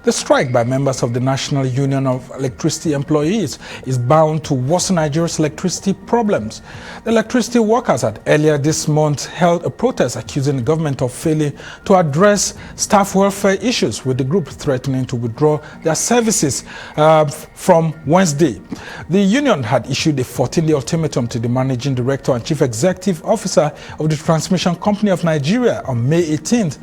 The strike by members of the National Union of Electricity Employees is bound to worsen Nigeria's electricity problems. The electricity workers had earlier this month held a protest accusing the government of failing to address staff welfare issues, with the group threatening to withdraw their services from Wednesday. The union had issued a 14-day ultimatum to the Managing Director and Chief Executive Officer of the Transmission Company of Nigeria on May 18th,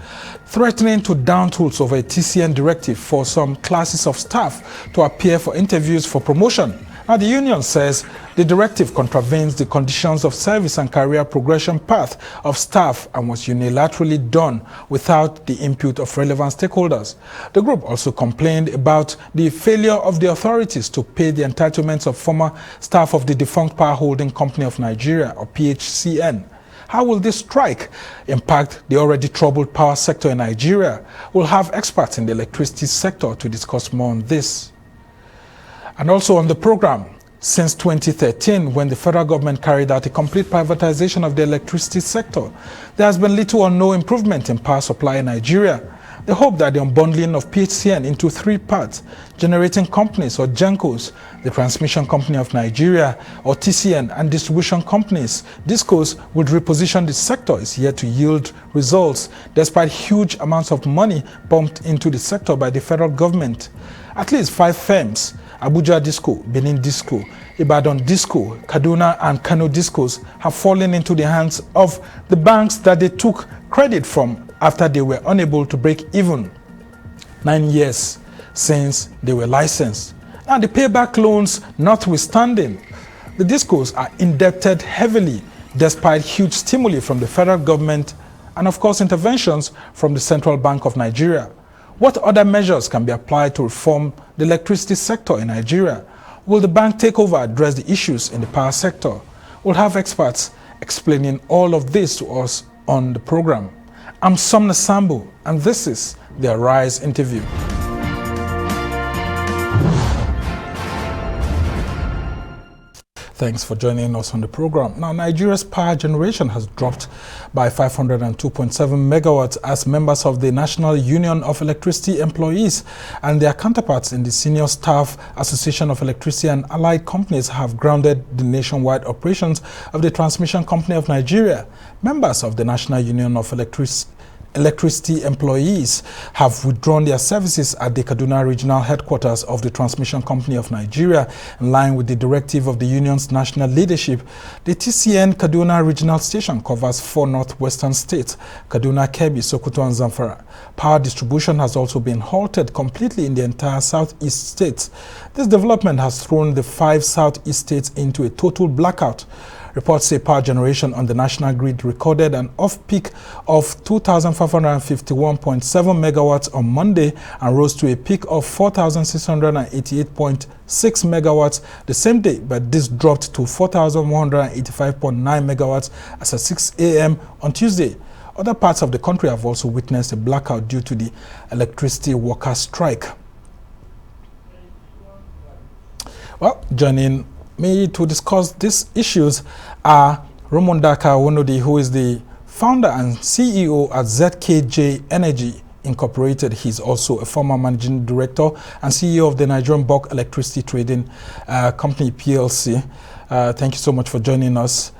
threatening to down tools over a PHCN directive for some classes of staff to appear for interviews for promotion. Now, the union says the directive contravenes the conditions of service and career progression path of staff and was unilaterally done without the input of relevant stakeholders. The group also complained about the failure of the authorities to pay the entitlements of former staff of the defunct Power Holding Company of Nigeria, or PHCN. How will this strike impact the already troubled power sector in Nigeria? We'll have experts in the electricity sector to discuss more on this. And also on the program, since 2013, when the federal government carried out a complete privatization of the electricity sector, there has been little or no improvement in power supply in Nigeria. They hope that the unbundling of PHCN into three parts, generating companies or GENCOs, the Transmission Company of Nigeria or TCN, and distribution companies, DISCOs, would reposition the sector is yet to yield results, despite huge amounts of money pumped into the sector by the federal government. At least 5 firms, Abuja Disco, Benin Disco, Ibadan Disco, Kaduna and Kano Discos, have fallen into the hands of the banks that they took credit from after they were unable to break even 9 years since they were licensed. And the payback loans notwithstanding, the DISCOs are indebted heavily despite huge stimuli from the federal government and of course interventions from the Central Bank of Nigeria. What other measures can be applied to reform the electricity sector in Nigeria? Will the bank takeover address the issues in the power sector? We'll have experts explaining all of this to us on the program. I'm Somna Sambu, and this is the Arise interview. Thanks for joining us on the program. Now, Nigeria's power generation has dropped by 502.7 megawatts as members of the National Union of Electricity Employees and their counterparts in the Senior Staff Association of Electricity and Allied Companies have grounded the nationwide operations of the Transmission Company of Nigeria. Members of the National Union of Electricity Employees have withdrawn their services at the Kaduna Regional Headquarters of the Transmission Company of Nigeria in line with the directive of the union's national leadership. The TCN Kaduna Regional Station covers 4 northwestern states, Kaduna, Kebbi, Sokoto and Zamfara. Power distribution has also been halted completely in the entire southeast states. This development has thrown the 5 southeast states into a total blackout. Reports say power generation on the national grid recorded an off-peak of 2,551.7 megawatts on Monday and rose to a peak of 4,688.6 megawatts the same day, but this dropped to 4,185.9 megawatts as at 6 a.m. on Tuesday. Other parts of the country have also witnessed a blackout due to the electricity workers' strike. Well, joining me to discuss these issues are RUMUNDAKA WONODI, who is the founder and CEO at ZKJ Energy Incorporated. He's also a former managing director and CEO of the Nigerian Bulk Electricity Trading Company PLC. Thank you so much for joining us.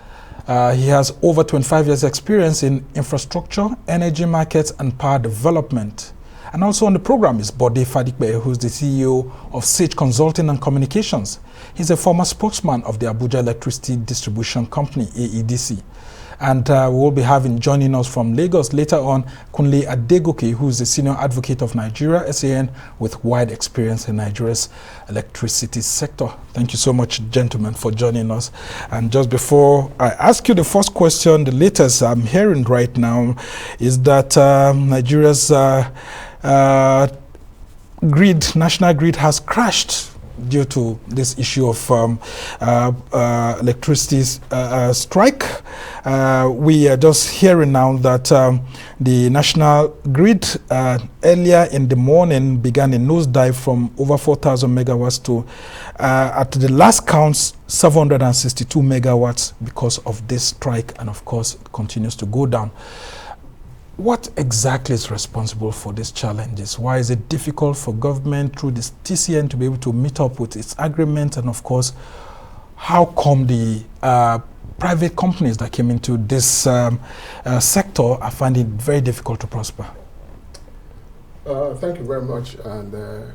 He has over 25 years experience in infrastructure, energy markets and power development. And also on the program is BODE FADIPE, who's the CEO of Sage Consulting and Communications. He's a former spokesman of the Abuja Electricity Distribution Company, AEDC. And we will be having joining us from Lagos later on, Kunle Adegoke, who is the senior advocate of Nigeria, SAN, with wide experience in Nigeria's electricity sector. Thank you so much, gentlemen, for joining us. And just before I ask you the first question, the latest I'm hearing right now is that Nigeria's national grid has crashed due to this issue of electricity strike. We are just hearing now that the national grid earlier in the morning began a nosedive from over 4,000 megawatts to, at the last counts, 762 megawatts because of this strike, and of course it continues to go down. What exactly is responsible for these challenges? Why is it difficult for government through this TCN to be able to meet up with its agreement? And of course, how come the private companies that came into this sector are finding it very difficult to prosper? Thank you very much, and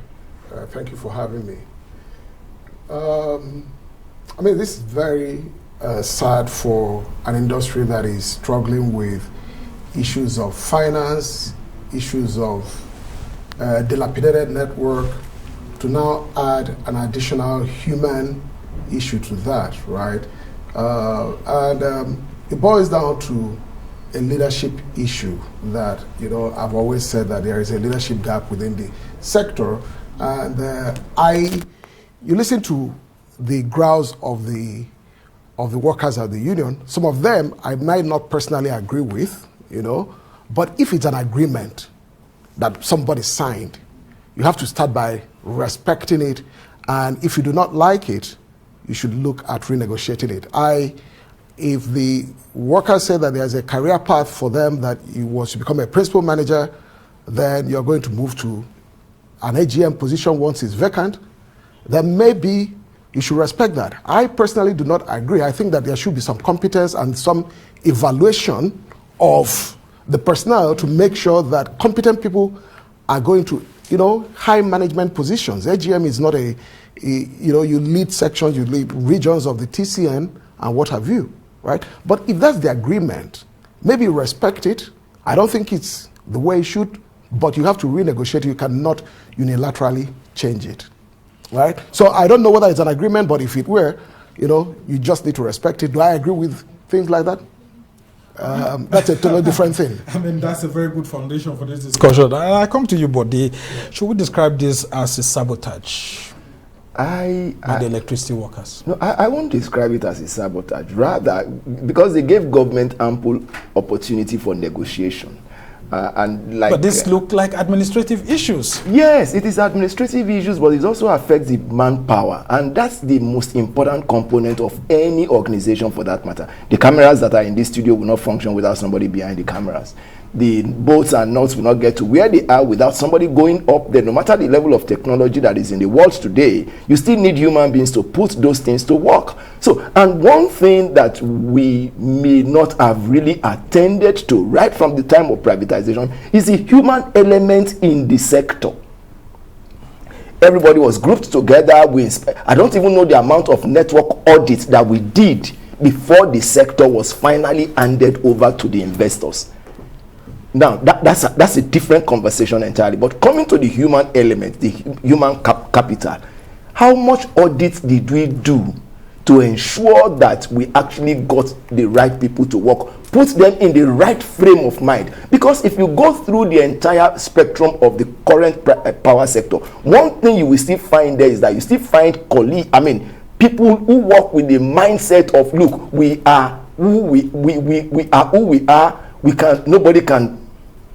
thank you for having me. I mean, this is very sad for an industry that is struggling with issues of finance, issues of dilapidated network, to now add an additional human issue to that, right? It boils down to a leadership issue that, you know, I've always said that there is a leadership gap within the sector. And you listen to the growls of the workers at the union. Some of them I might not personally agree with, you know, but if it's an agreement that somebody signed, you have to start by respecting it, and if you do not like it, you should look at renegotiating it. If the workers say that there's a career path for them, that you want to become a principal manager, then you're going to move to an AGM position once it's vacant, then maybe you should respect that. I personally do not agree. I think that there should be some competence and some evaluation of the personnel to make sure that competent people are going to, you know, high management positions. AGM is not you know, you lead sections, you lead regions of the TCN and what have you, right? But if that's the agreement, maybe respect it. I don't think it's the way it should, but you have to renegotiate. You cannot unilaterally change it, right? So I don't know whether it's an agreement, but if it were, you know, you just need to respect it. Do I agree with things like that? That's a totally different thing. I mean, that's a very good foundation for this discussion. I come to you, Bode. Should we describe this as a sabotage by the electricity workers? No, I won't describe it as a sabotage. Rather, because they gave government ample opportunity for negotiation. But this look like administrative issues. Yes, it is administrative issues, but it also affects the manpower, and that's the most important component of any organization for that matter. The cameras that are in this studio will not function without somebody behind the cameras. The bolts and nuts will not get to where they are without somebody going up there. No matter the level of technology that is in the world today, you still need human beings to put those things to work. So, and one thing that we may not have really attended to right from the time of privatization is the human element in the sector. Everybody was grouped together. I don't even know the amount of network audits that we did before the sector was finally handed over to the investors. Now, that's a different conversation entirely. But coming to the human element, the human capital, how much audits did we do to ensure that we actually got the right people to work, put them in the right frame of mind? Because if you go through the entire spectrum of the current power sector, one thing you will still find there is that you still find people who work with the mindset of, look, we are who we are who we are. Nobody can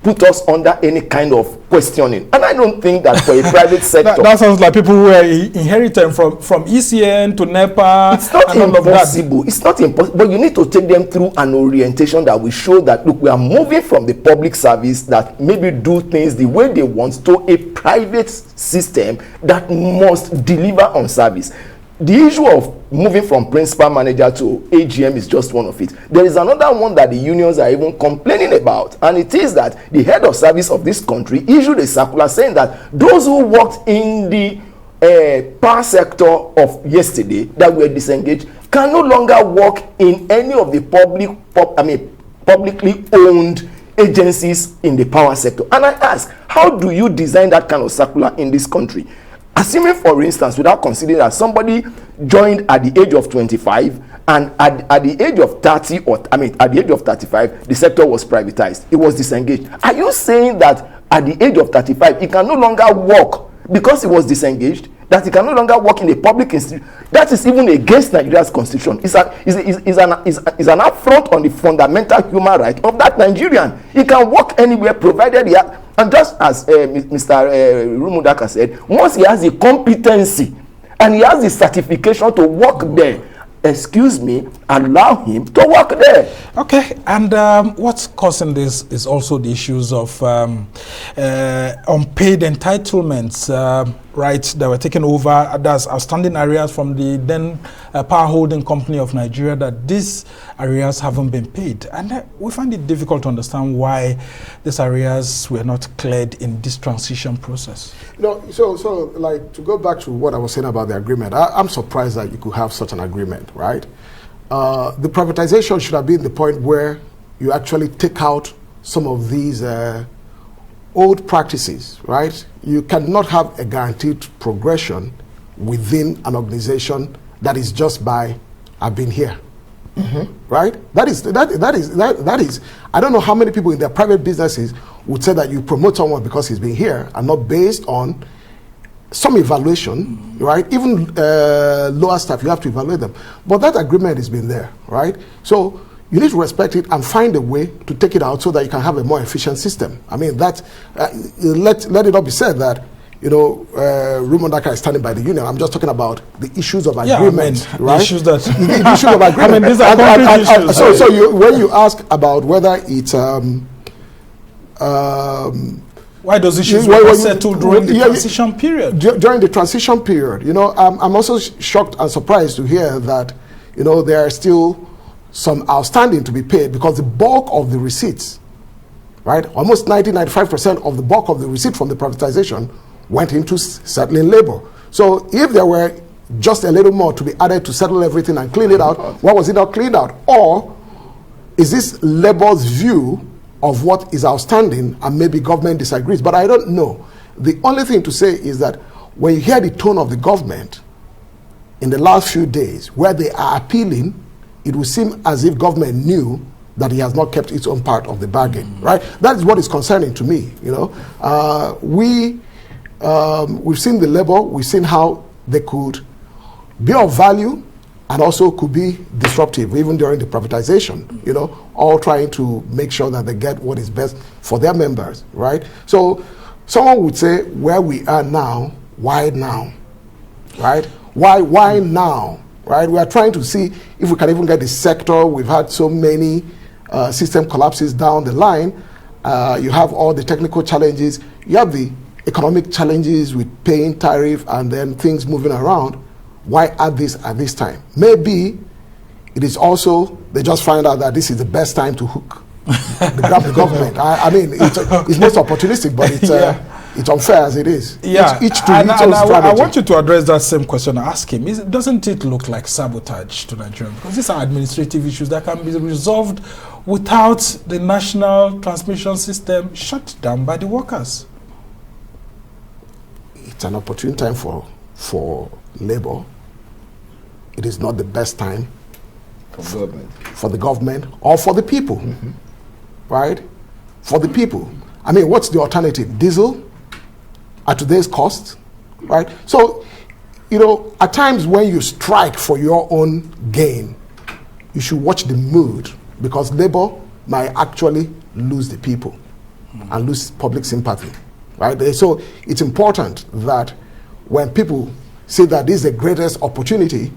put us under any kind of questioning. And I don't think that for a private sector. That sounds like people who are inheriting from ECN to NEPA. It's not impossible. It's not impossible. But you need to take them through an orientation that will show that, look, we are moving from the public service that maybe do things the way they want to a private system that must deliver on service. The issue of moving from principal manager to AGM is just one of it. There is another one that the unions are even complaining about, and it is that the head of service of this country issued a circular saying that those who worked in the power sector of yesterday that were disengaged can no longer work in any of the publicly owned agencies in the power sector. And I ask, how do you design that kind of circular in this country? Assuming, for instance, without considering that somebody joined at the age of 25 and at the age of 30, at the age of 35, the sector was privatized. It was disengaged. Are you saying that at the age of 35, it can no longer work because it was disengaged? That it can no longer work in a public institution? That is even against Nigeria's constitution. It's an affront on the fundamental human right of that Nigerian. He can work anywhere provided he has. And just as Mr. RUMUNDAKA said, once he has the competency and he has the certification to work there, excuse me, allow him to work there. Okay, and what's causing this is also the issues of unpaid entitlements, rights that were taken over. That's outstanding areas from the then power holding company of Nigeria, that these areas haven't been paid. And we find it difficult to understand why these areas were not cleared in this transition process. So like, to go back to what I was saying about the agreement, I'm surprised that you could have such an agreement, right? The privatization should have been the point where you actually take out some of these old practices, right? You cannot have a guaranteed progression within an organization that is just by, I've been here, right? That is, I don't know how many people in their private businesses would say that you promote someone because he's been here and not based on some evaluation, right? Even lower staff, you have to evaluate them. But that agreement has been there, right? So you need to respect it and find a way to take it out so that you can have a more efficient system. I mean, that let it not be said that, you know, RUMUNDAKA is standing by the union. I'm just talking about the issues of agreement, right? The issues that the issues of agreement. I mean, these are concrete issues. So when you ask about whether it's why those issues were settled during the transition period? During the transition period, you know, I'm also shocked and surprised to hear that, you know, there are still some outstanding to be paid, because the bulk of the receipts, right, almost 95% of the bulk of the receipt from the privatization went into settling labor. So if there were just a little more to be added to settle everything and clean it out, why was it not cleaned out? Or is this labor's view of what is outstanding, and maybe government disagrees? But I don't know. The only thing to say is that when you hear the tone of the government in the last few days, where they are appealing, it will seem as if government knew that he has not kept its own part of the bargain, right? That is what is concerning to me, you know. We've seen the labor, we've seen how they could be of value and also could be disruptive, even during the privatization, you know, all trying to make sure that they get what is best for their members, right? So someone would say, where we are now, why now, right? Why now, right? We are trying to see if we can even get the sector. We've had so many system collapses down the line. You have all the technical challenges. You have the economic challenges with paying tariff and then things moving around. Why add this at this time? Maybe it is also, they just find out that this is the best time to hook the government. I mean, it's most opportunistic, but it's it's unfair as it is. Yeah, each to its own strategy. I want you to address that same question I asked him. Doesn't it look like sabotage to Nigeria? Because these are administrative issues that can be resolved without the national transmission system shut down by the workers. It's an opportune time for labor. It is not the best time for the government or for the people, right? For the people. I mean, what's the alternative? Diesel at today's cost, right? So, you know, at times when you strike for your own gain, you should watch the mood, because labor might actually lose the people and lose public sympathy, right? So it's important that when people say that this is the greatest opportunity,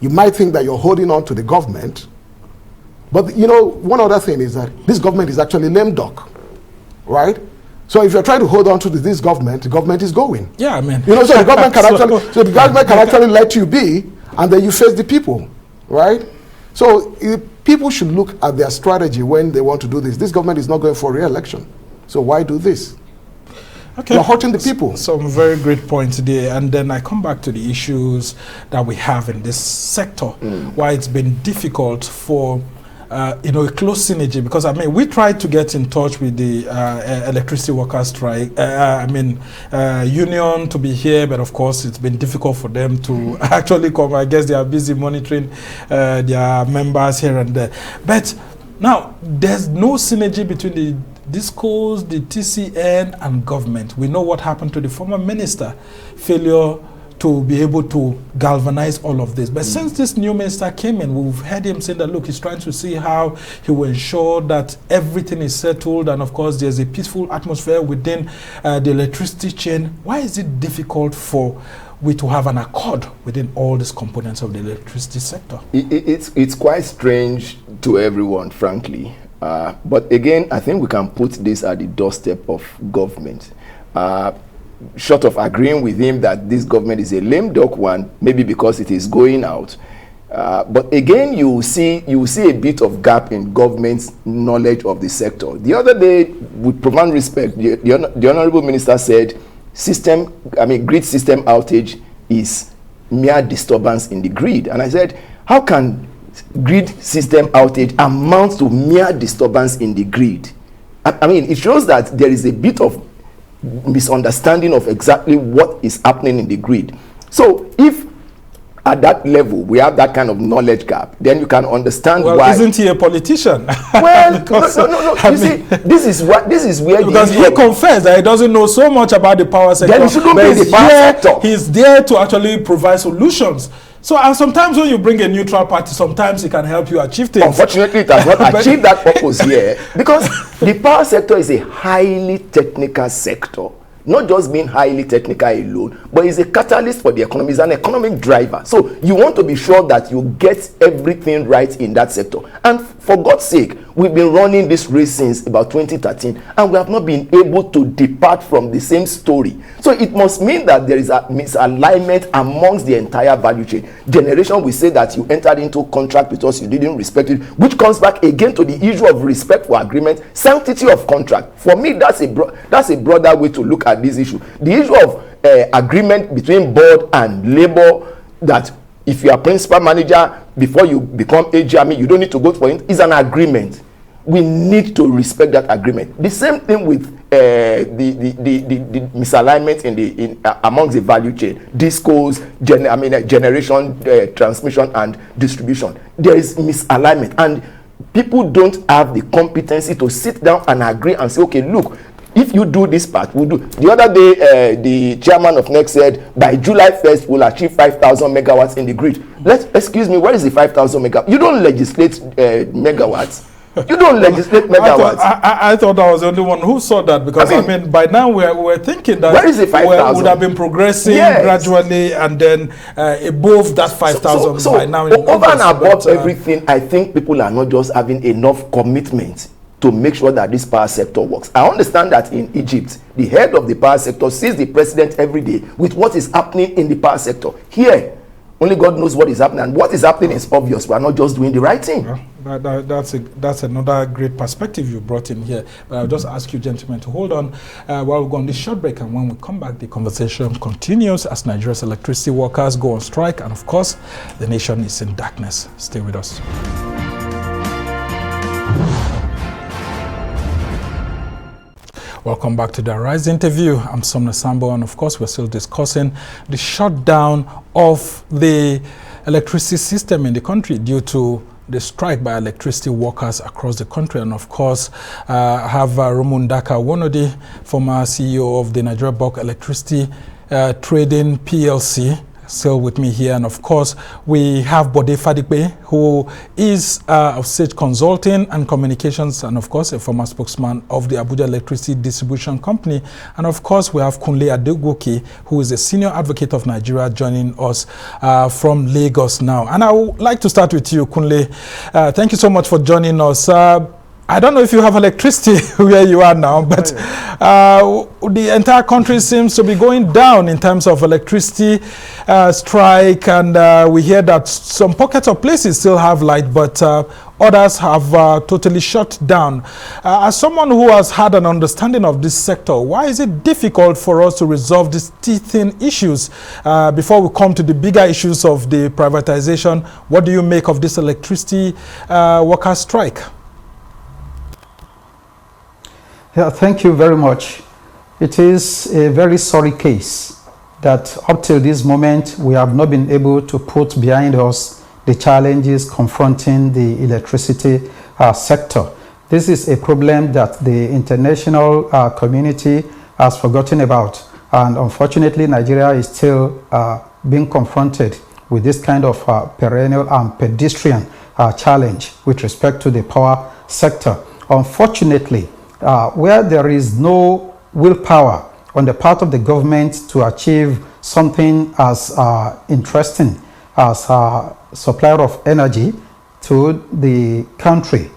you might think that you're holding on to the government. But, you know, one other thing is that this government is actually lame duck, right? So if you're trying to hold on to this government, the government is going. Yeah, I mean. You know, so the government can actually let you be, and then you face the people, right? So people should look at their strategy when they want to do this. This government is not going for re-election. So why do this? Okay. You're hurting the people. Some very great points there. And then I come back to the issues that we have in this sector, why it's been difficult for you know, a close synergy, because I mean, we tried to get in touch with the electricity workers strike, union to be here, but of course it's been difficult for them to actually come. I guess they are busy monitoring their members here and there. But now there's no synergy between the discos, the TCN and government. We know what happened to the former minister, failure to be able to galvanize all of this. But since this new minister came in, we've heard him say that, look, he's trying to see how he will ensure that everything is settled, and of course there's a peaceful atmosphere within the electricity chain. Why is it difficult for we to have an accord within all these components of the electricity sector? It's quite strange to everyone, frankly. But again, I think we can put this at the doorstep of government. Short of agreeing with him that this government is a lame duck one, maybe because it is going out. But again, you will see a bit of gap in government's knowledge of the sector. The other day, with profound respect, the Honorable Minister said, grid system outage is mere disturbance in the grid. And I said, how can grid system outage amount to mere disturbance in the grid? I mean, it shows that there is a bit of misunderstanding of exactly what is happening in the grid. So if at that level we have that kind of knowledge gap, then you can understand why. Isn't he a politician? Well, no. You see, this is where because he confessed that he doesn't know so much about the power sector. Then he shouldn't be in the power sector. He's there to actually provide solutions. So, and sometimes when you bring a neutral party, sometimes it can help you achieve things. Unfortunately, it has not achieved that purpose here, because the power sector is a highly technical sector. Not just being highly technical alone, but it's a catalyst for the economy. It's an economic driver. So you want to be sure that you get everything right in that sector. And for God's sake, we've been running this race since about 2013, and we have not been able to depart from the same story. So it must mean that there is a misalignment amongst the entire value chain. Generation will say that you entered into contract with us, you didn't respect it, which comes back again to the issue of respect for agreement, sanctity of contract. For me, that's a broader way to look at this issue. The issue of agreement between board and labor, that if you are principal manager before you become AG, you don't need to go for it, is an agreement. We need to respect that agreement. The same thing with the misalignment in amongst the value chain, discos, generation, transmission, and distribution. There is misalignment, and people don't have the competency to sit down and agree and say, okay, look, if you do this part, we'll do. The other day, the chairman of NEC said, by July 1st, we'll achieve 5,000 megawatts in the grid. Excuse me, where is the 5,000 megawatts? You don't legislate megawatts. You don't legislate megawatts. I thought I was the only one who saw that, because I mean by now we're thinking that where is the 5,000? Would have been progressing gradually, and then above that 5,000 so by now. Over and above everything, I think people are not just having enough commitment to make sure that this power sector works. I understand that in Egypt, the head of the power sector sees the president every day with what is happening in the power sector. Here, only God knows what is happening, and what is happening is obvious. We are not just doing the right thing. Well, that's another great perspective you brought in here. But I'll just ask you, gentlemen, to hold on while we go on this short break, and when we come back, the conversation continues as Nigeria's electricity workers go on strike, and of course, the nation is in darkness. Stay with us. Welcome back to the Rise interview. I'm Somna Sambo, and of course we're still discussing the shutdown of the electricity system in the country due to the strike by electricity workers across the country. And of course, I have RUMUNDAKA WONODI, former CEO of the Nigeria Bulk Electricity Trading PLC, still with me here. And of course, we have BODE FADIPE, who is of Sage Consulting and Communications, and of course, a former spokesman of the Abuja Electricity Distribution Company. And of course, we have Adegoke, who is a senior advocate of Nigeria, joining us from Lagos now. And I would like to start with you, Kunle. Thank you so much for joining us. I don't know if you have electricity where you are now, but the entire country seems to be going down in terms of electricity strike, and we hear that some pockets of places still have light, but others have totally shut down. As someone who has had an understanding of this sector, why is it difficult for us to resolve these teething issues before we come to the bigger issues of the privatization? What do you make of this electricity workers' strike? Yeah, thank you very much. It is a very sorry case that up till this moment we have not been able to put behind us the challenges confronting the electricity sector. This is a problem that the international community has forgotten about, and unfortunately Nigeria is still being confronted with this kind of perennial and pedestrian challenge with respect to the power sector. Unfortunately, where there is no willpower on the part of the government to achieve something as interesting as a supplier of energy to the country,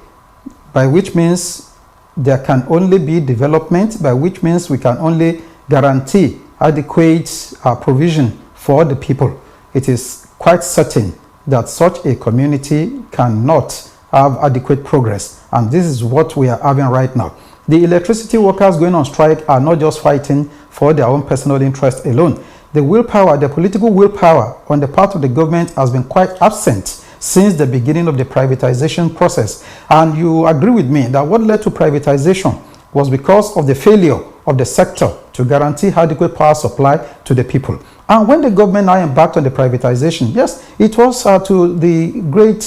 by which means there can only be development, by which means we can only guarantee adequate provision for the people. It is quite certain that such a community cannot have adequate progress, and this is what we are having right now. The electricity workers going on strike are not just fighting for their own personal interest alone. The willpower, the political willpower on the part of the government has been quite absent since the beginning of the privatization process. And you agree with me that what led to privatization was because of the failure of the sector to guarantee adequate power supply to the people. And when the government now embarked on the privatization, yes, it was to the great,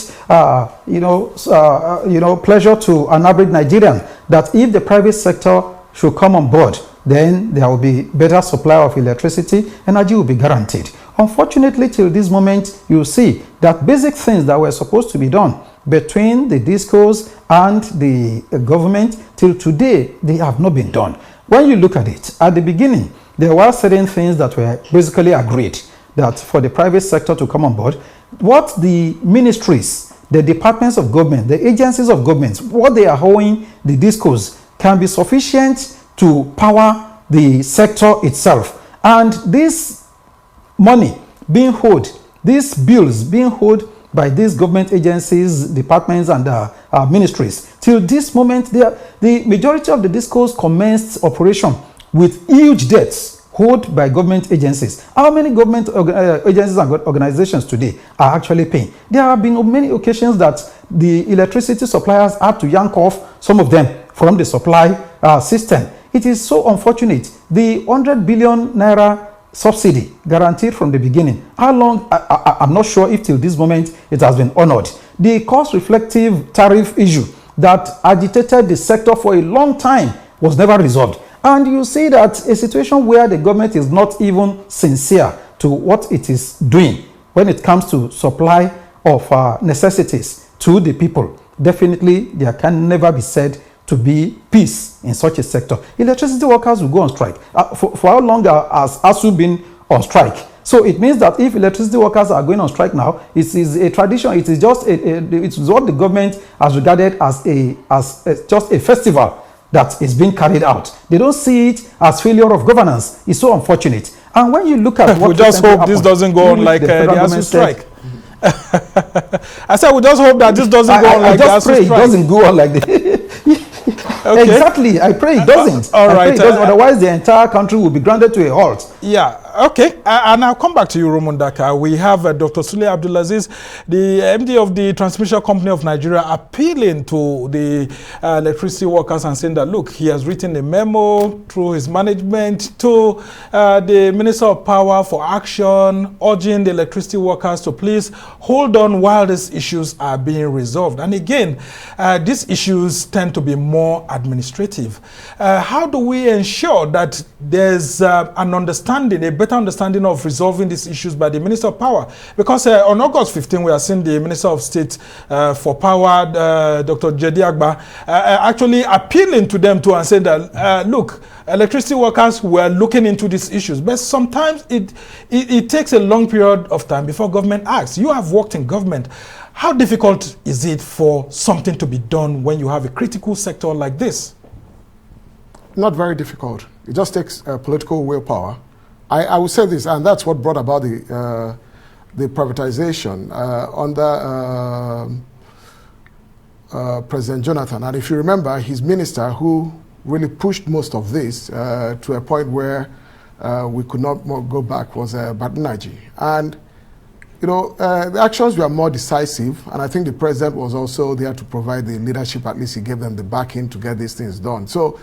pleasure to an average Nigerian that if the private sector should come on board, then there will be better supply of electricity, energy will be guaranteed. Unfortunately, till this moment, you see that basic things that were supposed to be done between the discos and the government, till today, they have not been done. When you look at it, at the beginning, there were certain things that were basically agreed that for the private sector to come on board, what the ministries, the departments of government, the agencies of government, what they are owing the discos can be sufficient to power the sector itself. And this money being owed, these bills being owed by these government agencies, departments, and ministries, till this moment, the majority of the discos commenced operation with huge debts owed by government agencies. How many government agencies and organizations today are actually paying? There have been many occasions that the electricity suppliers had to yank off some of them from the supply system. It is so unfortunate. The 100 billion naira subsidy guaranteed from the beginning, how long, I'm not sure if till this moment it has been honored. The cost reflective tariff issue that agitated the sector for a long time was never resolved. And you see that a situation where the government is not even sincere to what it is doing when it comes to supply of necessities to the people, definitely there can never be said to be peace in such a sector. Electricity workers will go on strike. For how long has ASU been on strike? So it means that if electricity workers are going on strike now, it is a tradition. It is just it's what the government has regarded as just a festival that is being carried out. They don't see it as failure of governance. It's so unfortunate. And when you look at what we just hope this doesn't go on like the ASU strike. I said we just hope that this doesn't go on like the ASU strike. It doesn't go on like the Okay. Exactly. I pray it doesn't. All right. Otherwise, the entire country will be grounded to a halt. Yeah. Okay. And I'll come back to you, Rumundaka. We have Dr. Sule Abdulaziz, the MD of the Transmission Company of Nigeria, appealing to the electricity workers and saying that, look, he has written a memo through his management to the Minister of Power for action, urging the electricity workers to please hold on while these issues are being resolved. And again, these issues tend to be more administrative. How do we ensure that there's an understanding, a better understanding of resolving these issues by the Minister of Power? Because on August 15, we are seeing the Minister of State for Power, Dr. Jedi Agba, actually appealing to them to and saying that, look, electricity workers were looking into these issues, but sometimes it takes a long period of time before government acts. You have worked in government. How difficult is it for something to be done when you have a critical sector like this? Not very difficult. It just takes political willpower. I would say this, and that's what brought about the privatization under President Jonathan. And if you remember, his minister who really pushed most of this to a point where we could not go back was Badnaji. And you know, the actions were more decisive, and I think the president was also there to provide the leadership. At least he gave them the backing to get these things done. So,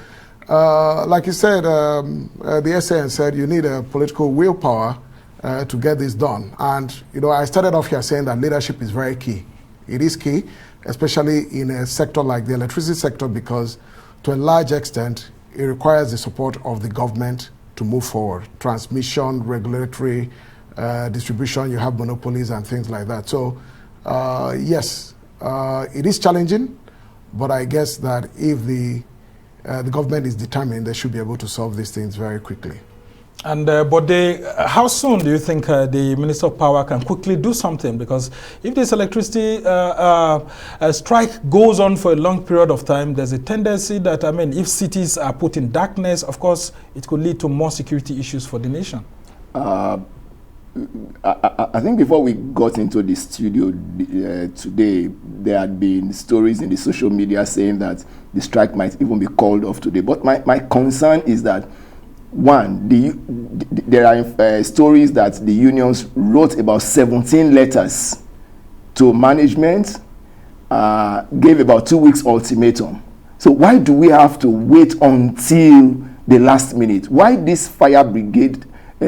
like you said, the SAN said you need a political willpower to get this done. And, you know, I started off here saying that leadership is very key. It is key, especially in a sector like the electricity sector, because to a large extent, it requires the support of the government to move forward. Transmission, regulatory, distribution, you have monopolies and things like that. So, yes, it is challenging, but I guess that if the government is determined, they should be able to solve these things very quickly. And how soon do you think the Minister of Power can quickly do something? Because if this electricity strike goes on for a long period of time, there's a tendency that, I mean, if cities are put in darkness, of course, it could lead to more security issues for the nation. I think before we got into the studio today, there had been stories in the social media saying that the strike might even be called off today. But my concern is that, one, there are stories that the unions wrote about 17 letters to management, gave about 2 weeks ultimatum. So why do we have to wait until the last minute? Why this fire brigade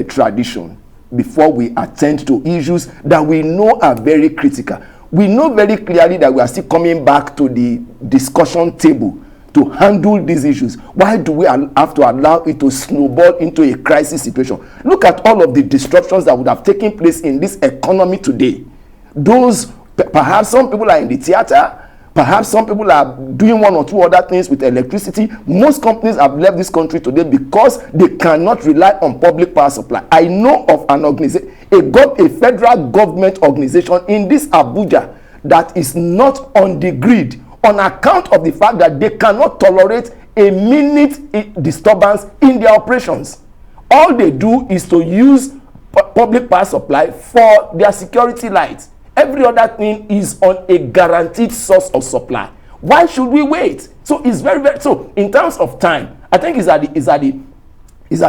tradition before we attend to issues that we know are very critical? We know very clearly that we are still coming back to the discussion table to handle these issues. Why do we have to allow it to snowball into a crisis situation? Look at all of the disruptions that would have taken place in this economy today. Those, perhaps some people are in the theater, perhaps some people are doing one or two other things with electricity. Most companies have left this country today because they cannot rely on public power supply. I know of an organization, a federal government organization in this Abuja that is not on the grid on account of the fact that they cannot tolerate a minute disturbance in their operations. All they do is to use public power supply for their security lights. Every other thing is on a guaranteed source of supply. Why should we wait? So it's very, very, so in terms of time, I think it's at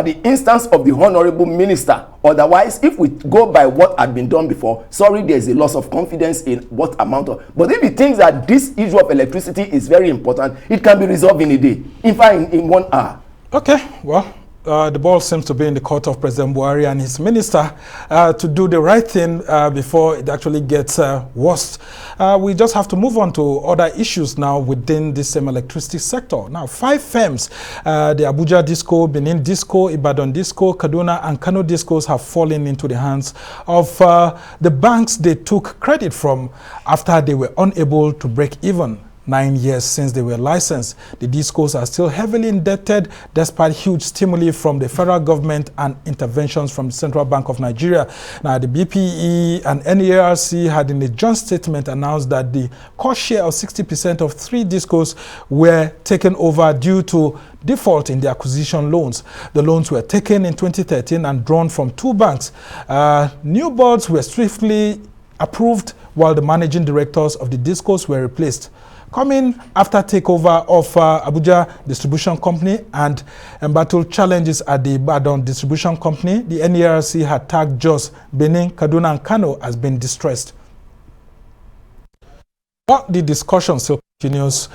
the instance of the honorable minister. Otherwise, if we go by what had been done before, sorry, there's a loss of confidence in what amount of. But if he thinks that this issue of electricity is very important, it can be resolved in a day, in fact, in 1 hour. Okay, well, the ball seems to be in the court of President Buhari and his minister to do the right thing before it actually gets worse. We just have to move on to other issues now within the same electricity sector. Now, 5 firms, the Abuja Disco, Benin Disco, Ibadan Disco, Kaduna and Kano Discos have fallen into the hands of the banks they took credit from after they were unable to break even. 9 years since they were licensed, the discos are still heavily indebted despite huge stimuli from the federal government and interventions from the Central Bank of Nigeria. Now, the BPE and NERC had in a joint statement announced that the cost share of 60% of 3 discos were taken over due to default in the acquisition loans. The loans were taken in 2013 and drawn from 2 banks. New boards were swiftly approved while the managing directors of the discos were replaced. Coming after takeover of Abuja Distribution Company and embattled challenges at the Ibadan Distribution Company, the NERC had tagged Jos, Benin, Kaduna and Kano as being distressed. But the discussion still continues.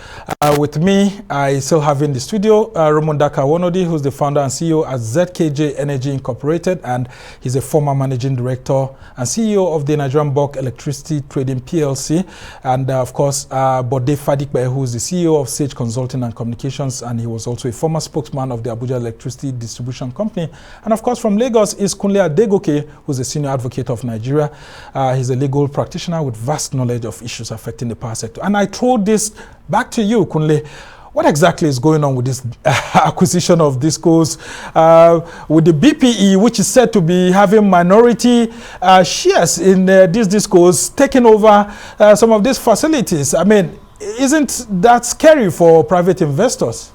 With me, I still have in the studio RUMUNDAKA WONODI, who's the founder and CEO at ZKJ Energy Incorporated, and he's a former managing director and CEO of the Nigerian Bulk Electricity Trading PLC, and of course, BODE FADIPE, who's the CEO of Sage Consulting and Communications, and he was also a former spokesman of the Abuja Electricity Distribution Company. And of course, from Lagos is Kunle Adegoke, who's a senior advocate of Nigeria. He's a legal practitioner with vast knowledge of issues affecting the power sector. And I throw this back to you, Kunle. What exactly is going on with this acquisition of discos with the BPE, which is said to be having minority shares in these discos, taking over some of these facilities? I mean, isn't that scary for private investors?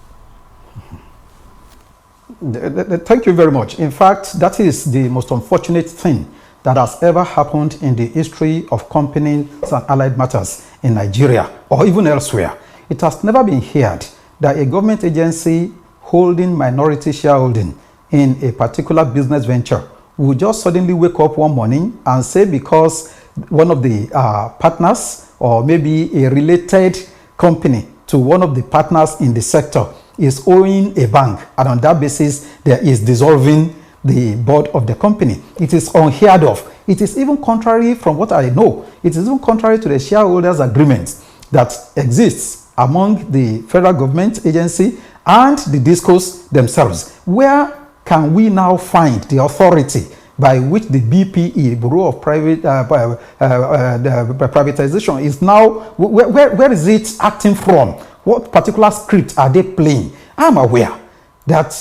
Thank you very much. In fact, that is the most unfortunate thing that has ever happened in the history of companies and allied matters in Nigeria or even elsewhere. It has never been heard that a government agency holding minority shareholding in a particular business venture will just suddenly wake up one morning and say because one of the partners or maybe a related company to one of the partners in the sector is owing a bank, and on that basis there is dissolving the board of the company. It is unheard of. It is even contrary, from what I know, it is even contrary to the shareholders agreement that exists among the federal government agency and the discos themselves. Where can we now find the authority by which the BPE, Bureau of Privatization, is now, where is it acting from? What particular script are they playing? I'm aware that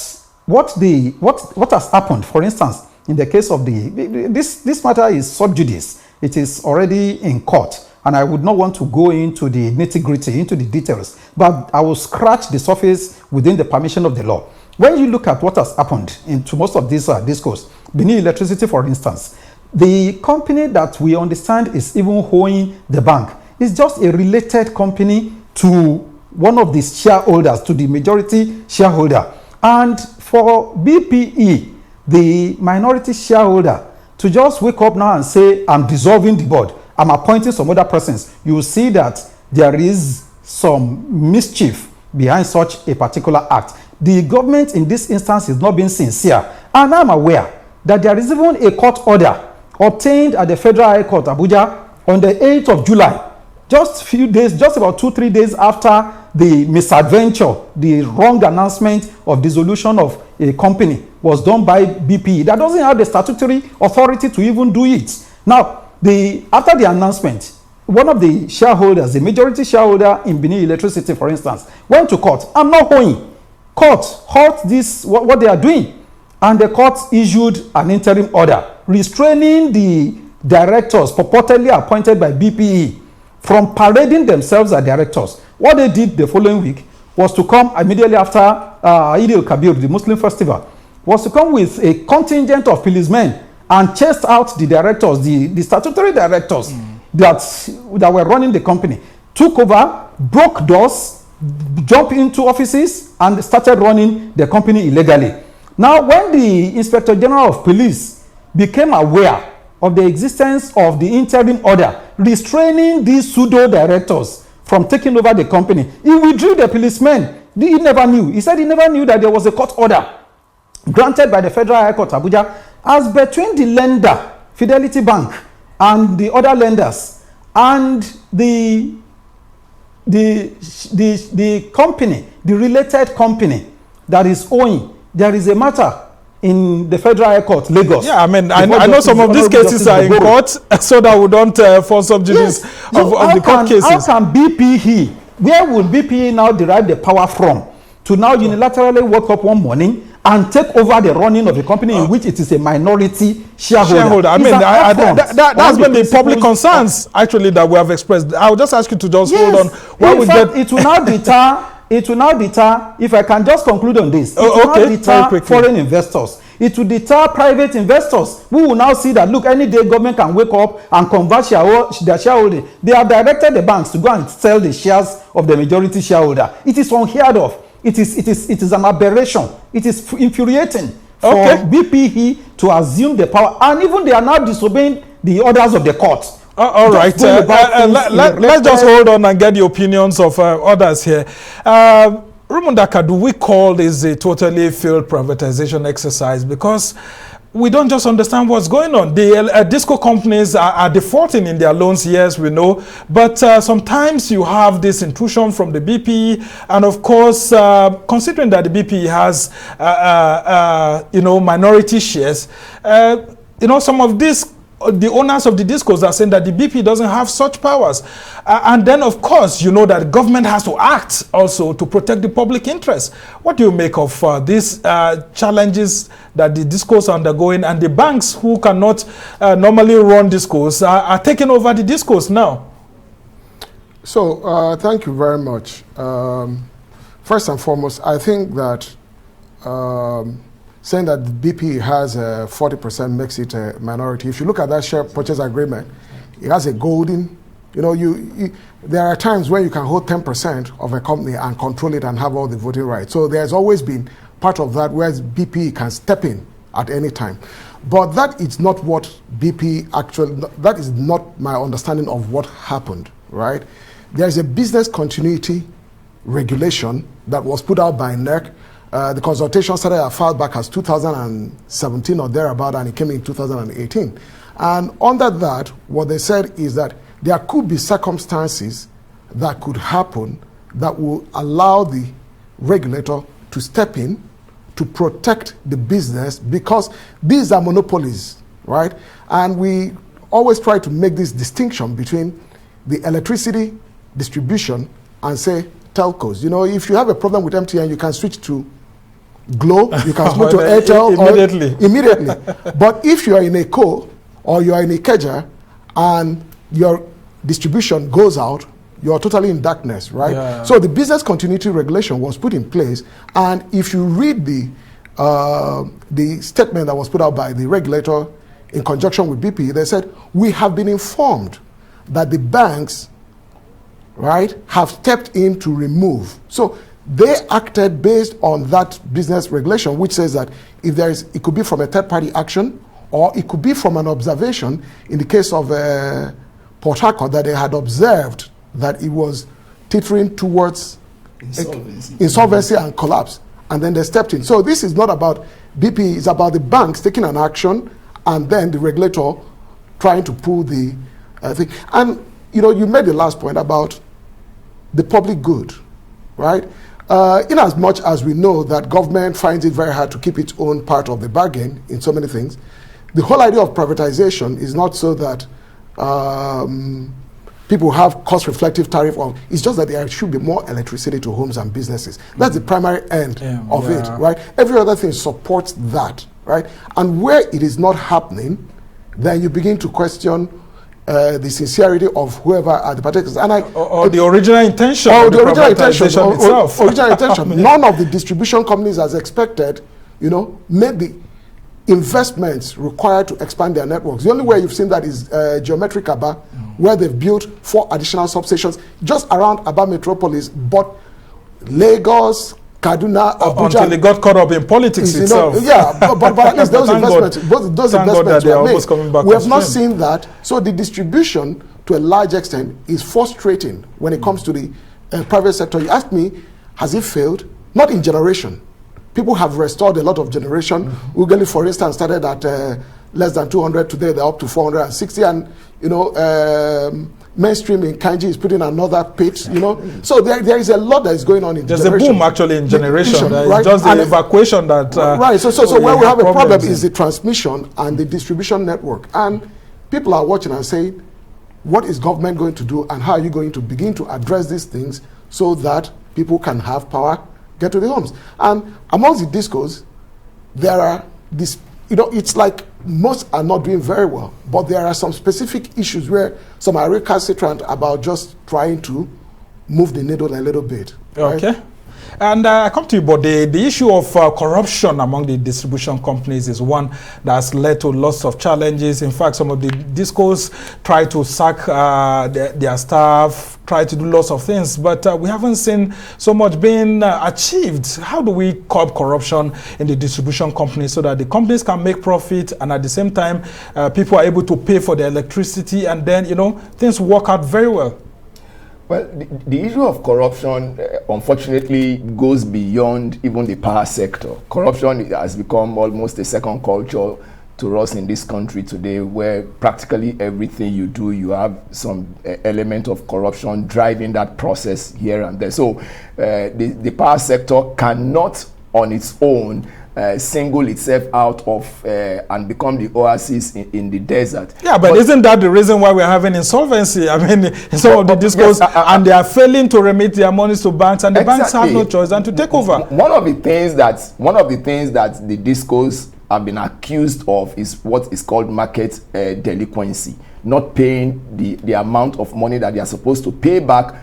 what has happened, for instance, in the case of this matter is sub judice. It is already in court, and I would not want to go into the nitty-gritty, into the details, but I will scratch the surface within the permission of the law. When you look at what has happened into most of these discourse, Benin Electricity, for instance, the company that we understand is even owing the bank is just a related company to one of the shareholders, to the majority shareholder. And for BPE, the minority shareholder, to just wake up now and say, I'm dissolving the board, I'm appointing some other persons, you will see that there is some mischief behind such a particular act. The government in this instance is not being sincere. And I'm aware that there is even a court order obtained at the Federal High Court, Abuja, on the 8th of July, just few days, just about 2-3 days after the misadventure, the wrong announcement of dissolution of a company was done by BPE. That doesn't have the statutory authority to even do it. Now, after the announcement, one of the shareholders, the majority shareholder in Benin Electricity, for instance, went to court. I'm not owing. Court halt this, what they are doing. And the court issued an interim order restraining the directors purportedly appointed by BPE from parading themselves as directors. What they did the following week was to come immediately after Eid al-Kabir, the Muslim festival, was to come with a contingent of policemen and chased out the directors, the statutory directors that were running the company, took over, broke doors, jumped into offices, and started running the company illegally. Now, when the Inspector General of Police became aware of the existence of the interim order restraining these pseudo-directors from taking over the company, he withdrew the policemen. He never knew. He said he never knew that there was a court order granted by the Federal High Court, Abuja, as between the lender, Fidelity Bank, and the other lenders, and the company, the related company that is owing. There is a matter in the Federal High Court, Lagos. Yeah, I mean, I know some of these cases are in court, so that we don't fall subject of the court cases. How can BPE, where would BPE now derive the power from to now unilaterally wake up one morning and take over the running of the company in which it is a minority shareholder? I mean, that's been the public concerns actually that we have expressed. I will just ask you to just hold on. It will now deter. It will now deter, if I can just conclude on this, it will now deter foreign investors. It will deter private investors who will now see that, look, any day government can wake up and convert their shareholding. They have directed the banks to go and sell the shares of the majority shareholder. It is unheard of. It is an aberration. It is infuriating for BPE to assume the power. And even they are now disobeying the orders of the court. All right, let's just hold on and get the opinions of others here. Rumundaka, do we call this a totally failed privatization exercise? Because we don't just understand what's going on. The disco companies are defaulting in their loans, yes, we know. But sometimes you have this intrusion from the BPE. And of course, considering that the BPE has, minority shares, some of these the owners of the discos are saying that the BP doesn't have such powers. And then, of course, you know that government has to act also to protect the public interest. What do you make of these challenges that the discos are undergoing, and the banks who cannot normally run discos are taking over the discos now? So, thank you very much. First and foremost, I think that saying that the BP has 40% makes it a minority. If you look at that share purchase agreement, it has a golden, there are times where you can hold 10% of a company and control it and have all the voting rights. So there's always been part of that where BP can step in at any time. But that is not what BP actually, that is not my understanding of what happened, right? There's a business continuity regulation that was put out by NERC. The consultation started as far back as 2017 or thereabout, and it came in 2018. And under that, what they said is that there could be circumstances that could happen that will allow the regulator to step in to protect the business, because these are monopolies, right? And we always try to make this distinction between the electricity distribution and, say, telcos. If you have a problem with MTN, you can switch to Glo, you can switch to Airtel immediately. But if you are in a co or you are in a Ikeja and your distribution goes out, you're totally in darkness, right? Yeah. So the business continuity regulation was put in place, and if you read the statement that was put out by the regulator in conjunction with BP, they said, we have been informed that the banks, right, have stepped in to remove. So they acted based on that business regulation, which says that if there is, it could be from a third-party action, or it could be from an observation. In the case of Port Harcourt, that they had observed that it was teetering towards insolvency and collapse, and then they stepped in. So this is not about BP, it's about the banks taking an action and then the regulator trying to pull the thing. And you made the last point about the public good, right? In as much as we know that government finds it very hard to keep its own part of the bargain in so many things, the whole idea of privatization is not so that people have cost-reflective tariff. It's just that there should be more electricity to homes and businesses. That's the primary end of it, right? Every other thing supports that, right? And where it is not happening, then you begin to question the sincerity of whoever are the partakers. And or the original intention. Or the original intention itself. Original intention. None of the distribution companies, as expected, made the investments required to expand their networks. The only way you've seen that is Geometric Aba, where they've built 4 additional substations just around Aba Metropolis, but Lagos, Kaduna, Abuja, until they got caught up in politics itself. But at least those investments, those investments were made. Coming back. We have not seen that. So the distribution, to a large extent, is frustrating when it comes to the private sector. You asked me, has it failed? Not in generation. People have restored a lot of generation. Ugali, for instance, started at less than 200. Today they're up to 460, and mainstream in Kanji is putting another pitch. So there is a lot that is going on in There's generation. There's a boom actually in generation. Right? Just the evacuation that. Right. So where we have a problem is the transmission and the distribution network, and people are watching and saying, what is government going to do, and how are you going to begin to address these things so that people can have power, get to the homes? And amongst the discos, there are this, it's like most are not doing very well, but there are some specific issues where some are recalcitrant about just trying to move the needle a little bit. Right? Okay. And I come to you, but the issue of corruption among the distribution companies is one that's led to lots of challenges. In fact, some of the discos try to sack their staff, try to do lots of things, but we haven't seen so much being achieved. How do we curb corruption in the distribution companies so that the companies can make profit, and at the same time, people are able to pay for their electricity, and then, things work out very well? Well, the issue of corruption, unfortunately, goes beyond even the power sector. Corruption has become almost a second culture to us in this country today, where practically everything you do, you have some element of corruption driving that process here and there. So the power sector cannot on its own single itself out of and become the oasis in the desert. Yeah, but isn't that the reason why we're having insolvency? I mean, in some of the discos, and they are failing to remit their monies to banks, and the banks have no choice than to take over. One of the things that the discos have been accused of is what is called market delinquency, not paying the amount of money that they are supposed to pay back.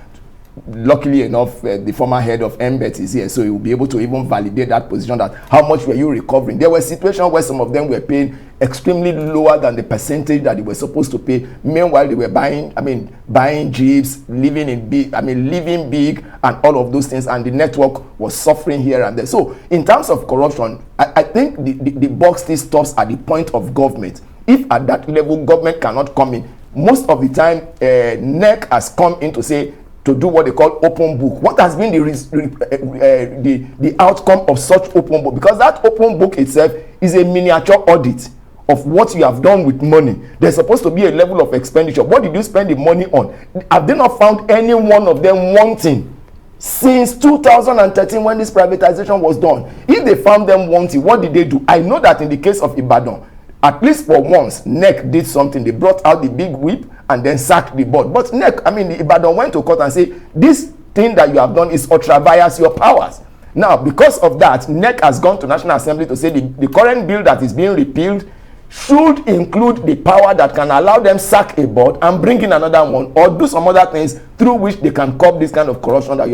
Luckily enough, the former head of NBET is here, so he will be able to even validate that position, that how much were you recovering. There were situations where some of them were paying extremely lower than the percentage that they were supposed to pay. Meanwhile, they were buying jeeps, living big, and all of those things, and the network was suffering here and there. So in terms of corruption, I think the buck still stops at the point of government. If at that level government cannot come in, most of the time NEC has come in to say, to do what they call open book. What has been the outcome of such open book? Because that open book itself is a miniature audit of what you have done with money. There's supposed to be a level of expenditure. What did you spend the money on? Have they not found any one of them wanting since 2013 when this privatization was done? If they found them wanting, what did they do? I know that in the case of Ibadan, at least for once, NEC did something. They brought out the big whip and then sacked the board. But NEC, the Ibadan went to court and said, this thing that you have done is ultra-vires your powers. Now, because of that, NEC has gone to National Assembly to say the current bill that is being repealed should include the power that can allow them sack a board and bring in another one, or do some other things through which they can curb this kind of corruption that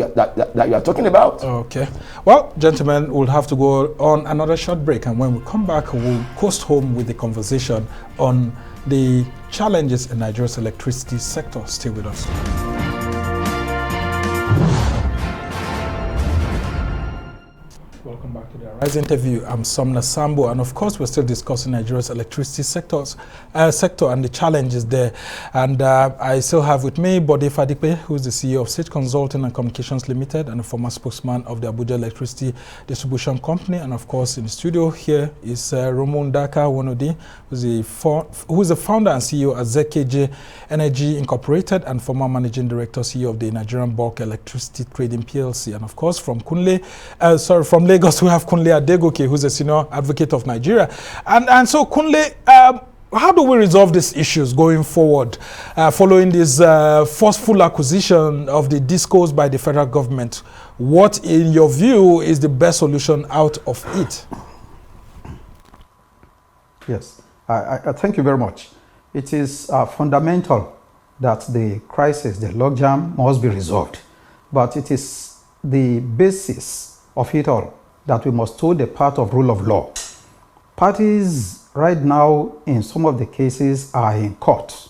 you are talking about. Okay. Well, gentlemen, we'll have to go on another short break, and when we come back, we'll coast home with the conversation on the challenges in Nigeria's electricity sector. Stay with us. Welcome back to the Arise interview. I'm Somna Sambo, and of course, we're still discussing Nigeria's electricity sector and the challenges there. And I still have with me BODE FADIPE, who is the CEO of Sage Consulting and Communications Limited and a former spokesman of the Abuja Electricity Distribution Company. And of course, in the studio here is RUMUNDAKA WONODI, who is the founder and CEO at ZKJ Energy Incorporated and former managing director, CEO of the Nigerian Bulk Electricity Trading PLC. And of course, from from Lagos, we have Kunle Adegoke, who's a senior advocate of Nigeria. And so, Kunle, how do we resolve these issues going forward following this forceful acquisition of the discos by the federal government? What, in your view, is the best solution out of it? Yes, I thank you very much. It is fundamental that the crisis, the logjam, must be resolved. But it is the basis of it all that we must toe the path of rule of law. Parties right now in some of the cases are in court.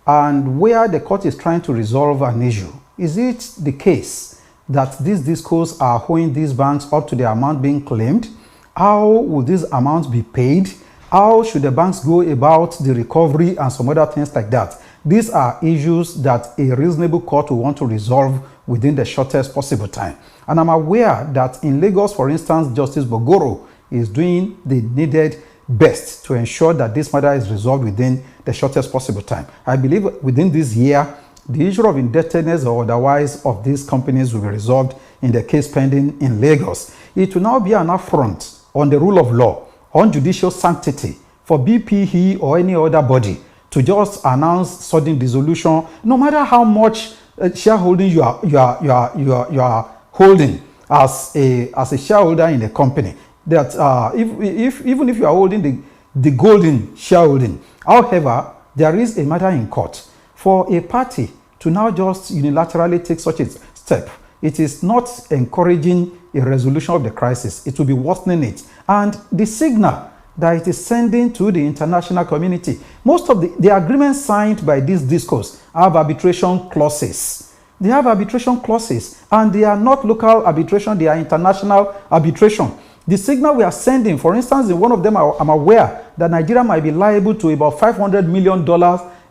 And where the court is trying to resolve an issue, is it the case that these discos are owing these banks up to the amount being claimed? How will these amounts be paid? How should the banks go about the recovery and some other things like that? These are issues that a reasonable court will want to resolve within the shortest possible time. And I'm aware that in Lagos, for instance, Justice Bogoro is doing the needed best to ensure that this matter is resolved within the shortest possible time. I believe within this year, the issue of indebtedness or otherwise of these companies will be resolved in the case pending in Lagos. It will now be an affront on the rule of law, on judicial sanctity for BPE or any other body to just announce sudden dissolution, no matter how much shareholding you are holding as a shareholder in the company. That even if you are holding the golden shareholding, however, there is a matter in court for a party to now just unilaterally take such a step. It is not encouraging a resolution of the crisis. It will be worsening it. And the signal that it is sending to the international community, most of the agreements signed by these discos have arbitration clauses. They have arbitration clauses, and they are not local arbitration, they are international arbitration. The signal we are sending, for instance, in one of them, I'm aware that Nigeria might be liable to about $500 million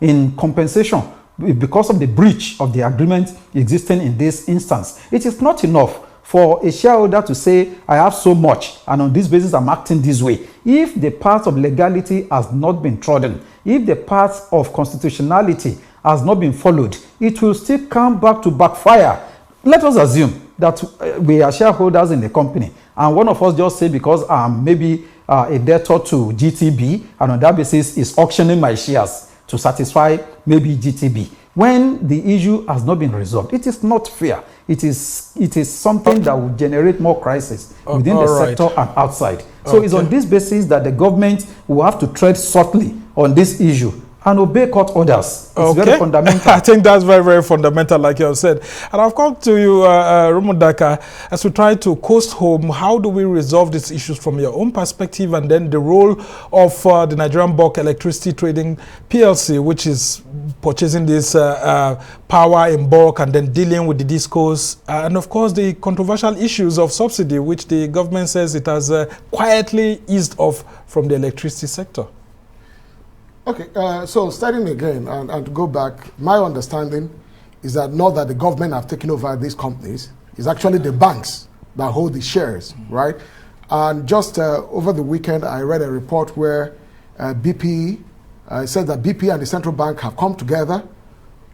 in compensation because of the breach of the agreement existing in this instance. It is not enough for a shareholder to say, I have so much, and on this basis I'm acting this way. If the path of legality has not been trodden, if the path of constitutionality has not been followed, it will still come back to backfire. Let us assume that we are shareholders in the company, and one of us just say, because I'm maybe a debtor to GTB, and on that basis is auctioning my shares to satisfy maybe GTB. When the issue has not been resolved, it is not fair. It is something that will generate more crisis within the sector and outside. So it's on this basis that the government will have to tread softly on this issue and obey court orders. It's very fundamental. I think that's very, very fundamental, like you have said. And I've come to you, RUMUNDAKA, as we try to coast home. How do we resolve these issues from your own perspective, and then the role of the Nigerian Bulk Electricity Trading PLC, which is purchasing this power in bulk and then dealing with the discos, and of course the controversial issues of subsidy, which the government says it has quietly eased off from the electricity sector? Okay, so starting again and to go back, my understanding is that not that the government have taken over these companies, it's actually the banks that hold the shares, right? And just over the weekend, I read a report where BP said that BP and the central bank have come together,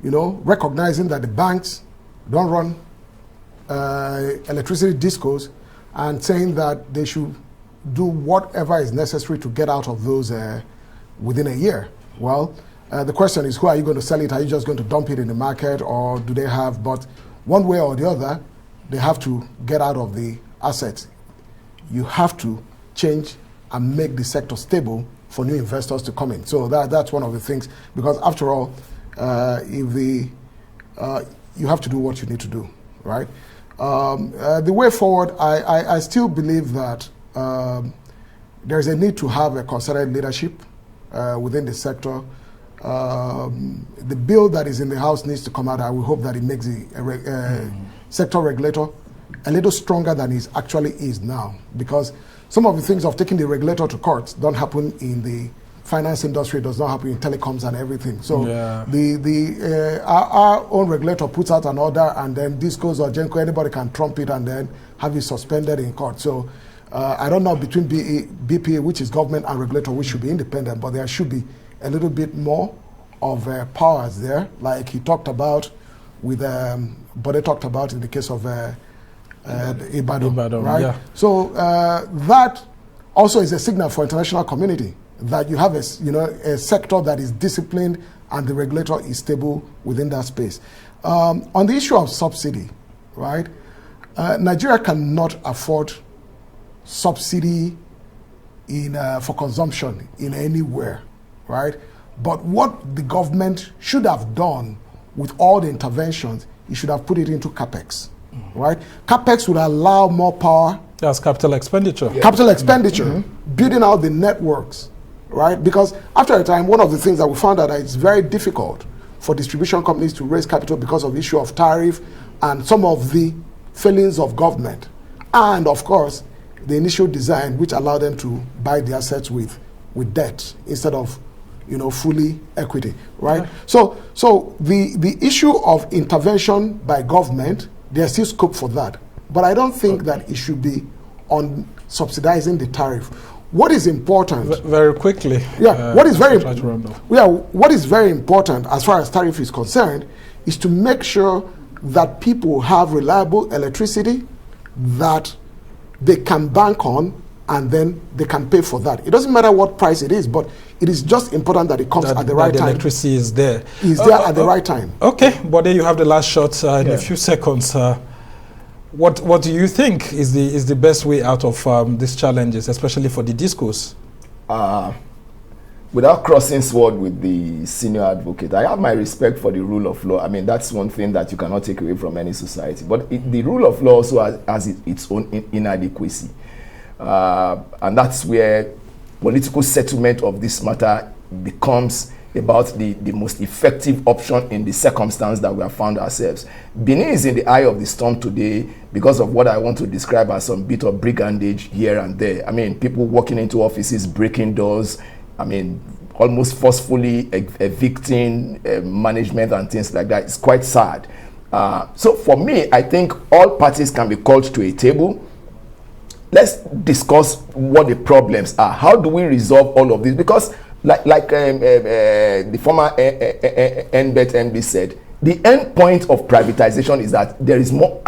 recognizing that the banks don't run electricity discos, and saying that they should do whatever is necessary to get out of those within a year. Well, the question is, who are you going to sell it? Are you just going to dump it in the market, or do they have? But one way or the other, they have to get out of the assets, you have to change and make the sector stable for new investors to come in. So that's one of the things, because after all, you have to do what you need to do, right? The way forward, I still believe that there's a need to have a concerted leadership within the sector. The bill that is in the House needs to come out. I will hope that it makes the sector regulator a little stronger than it actually is now, because some of the things of taking the regulator to court don't happen in the finance industry, does not happen in telecoms and everything. So our own regulator puts out an order, and then Discos or Genco, anybody can trump it and then have it suspended in court. So I don't know, between BPA, which is government, and regulator, which should be independent, but there should be a little bit more of powers there, like he talked about with BODE talked about in the case of Ibadan, right? Yeah. So that also is a signal for international community that you have a sector that is disciplined and the regulator is stable within that space. On the issue of subsidy, right? Nigeria cannot afford subsidy for consumption in anywhere, right? But what the government should have done with all the interventions, it should have put it into CapEx, right? CapEx would allow more power. That's capital expenditure. Yeah. Capital expenditure, building out the networks, right? Because after a time, one of the things that we found out that it's very difficult for distribution companies to raise capital because of the issue of tariff and some of the failings of government. And of course, the initial design, which allowed them to buy the assets with debt instead of fully equity, right? So the issue of intervention by government, there's still scope for that. But I don't think that it should be on subsidizing the tariff. What is important? Very quickly. What is very important as far as tariff is concerned is to make sure that people have reliable electricity that they can bank on, and then they can pay for that. It doesn't matter what price it is, but it is just important that it comes at the right time. Electricity is there. Is there at the right time. Okay, but then you have the last shot in a few seconds. What do you think is the best way out of these challenges, especially for the discos? Without crossing sword with the senior advocate, I have my respect for the rule of law. I mean, that's one thing that you cannot take away from any society. But the rule of law also has its own inadequacy. And that's where political settlement of this matter becomes about the most effective option in the circumstance that we have found ourselves. Benin is in the eye of the storm today because of what I want to describe as some bit of brigandage here and there. I mean, people walking into offices, breaking doors, I mean, almost forcefully evicting management and things like that. It's quite sad. So for me, I think all parties can be called to a table. Let's discuss what the problems are. How do we resolve all of this? Because like the former NBET MD said, the end point of privatization is that there is more,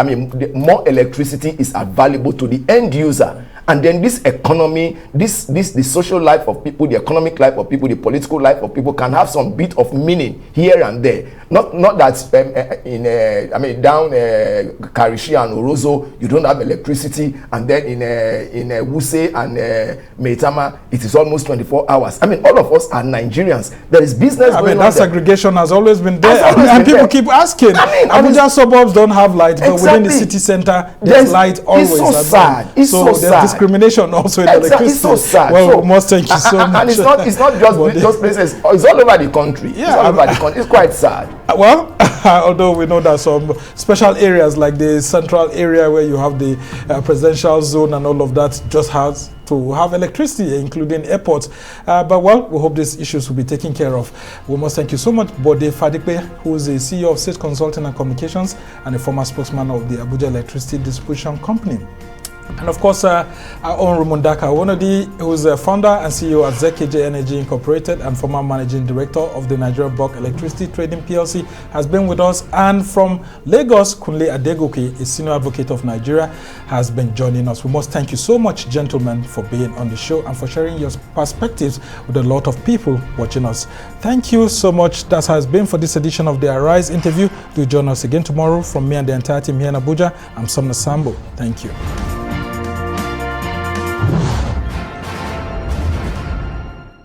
more electricity is available to the end user. And then this economy, the social life of people, the economic life of people, the political life of people can have some bit of meaning here and there. Not that down Karishi and Orozo, you don't have electricity, and then in Wuse and Meitama, it is almost 24 hours. I mean, all of us are Nigerians. There is business going on. That segregation has always been there, and people keep asking. Abuja suburbs don't have light, but within the city center, there's light always. It's so sad. It's so sad. Discrimination also in electricity. It's so sad. Well, we must thank you so much. And it's not just those places. It's all over the country. Yeah, it's all over the country. It's quite sad. Well, although we know that some special areas like the central area where you have the presidential zone and all of that just has to have electricity, including airports. But well, we hope these issues will be taken care of. We must thank you so much, BODE FADIPE, who is the CEO of State Consulting and Communications and a former spokesman of the Abuja Electricity Distribution Company. And of course, our own RUMUNDAKA WONODI, who is the founder and CEO at ZKJ Energy Incorporated and former managing director of the Nigeria Bulk Electricity Trading PLC, has been with us. And from Lagos, Kunle Adegoke, a senior advocate of Nigeria, has been joining us. We must thank you so much, gentlemen, for being on the show and for sharing your perspectives with a lot of people watching us. Thank you so much. That has been for this edition of the Arise interview. Do join us again tomorrow. From me and the entire team here in Abuja, I'm Somna Sambo. Thank you.